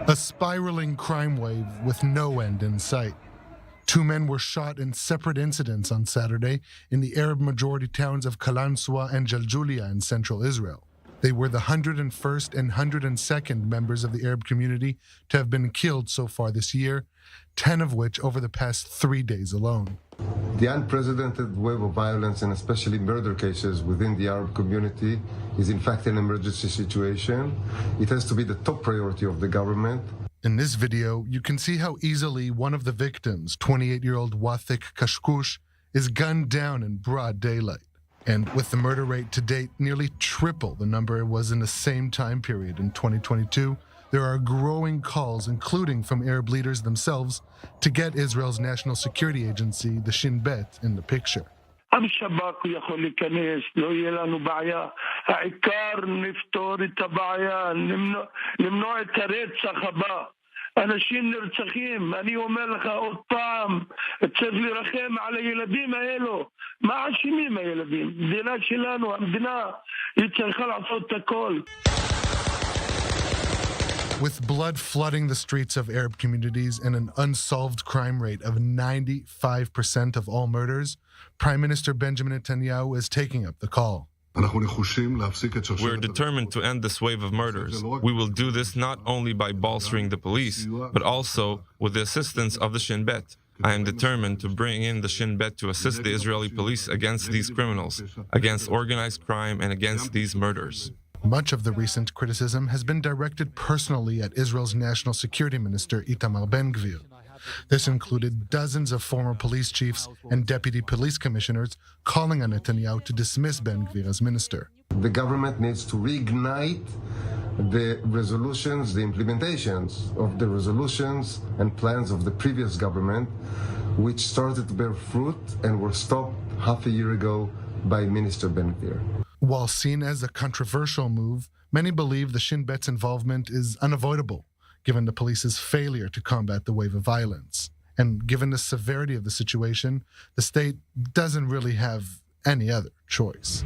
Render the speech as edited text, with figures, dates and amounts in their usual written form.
A spiraling crime wave with no end in sight. 2 men were shot in separate incidents on Saturday in the Arab-majority towns of Kalansoa and Jaljulia in central Israel. They were the 101st and 102nd members of the Arab community to have been killed so far this year, 10 of which over the past 3 days alone. The unprecedented wave of violence and especially murder cases within the Arab community is in fact an emergency situation. It has to be the top priority of the government. In this video, you can see how easily one of the victims, 28-year-old Wathik Kashkush, is gunned down in broad daylight. And with the murder rate to date nearly triple the number it was in the same time period in 2022, there are growing calls, including from Arab leaders themselves, to get Israel's national security agency, the Shin Bet, in the picture. الشباك יכול להיכנס, לא יהיה לנו בעיה. העיקר נפתור את הבעיה, למנוע את הרצח הבא. אנשים נרצחים, אני אומר לך עוד פעם, צריך לרחם על הילדים האלו. מה אשמים הילדים? מדינה שלנו, המדינה, היא צריכה לעשות את הכל. With blood flooding the streets of Arab communities and an unsolved crime rate of 95% of all murders, Prime Minister Benjamin Netanyahu is taking up the call. We're determined to end this wave of murders. We will do this not only by bolstering the police, but also with the assistance of the Shin Bet. I am determined to bring in the Shin Bet to assist the Israeli police against these criminals, against organized crime, and against these murders. Much of the recent criticism has been directed personally at Israel's National Security Minister Itamar Ben-Gvir. This included dozens of former police chiefs and deputy police commissioners calling on Netanyahu to dismiss Ben-Gvir as minister. The government needs to reignite the resolutions, the implementations of the resolutions and plans of the previous government, which started to bear fruit and were stopped half a year ago by Minister Ben-Gvir. While seen as a controversial move, many believe the Shin Bet's involvement is unavoidable, given the police's failure to combat the wave of violence. And given the severity of the situation, the state doesn't really have any other choice.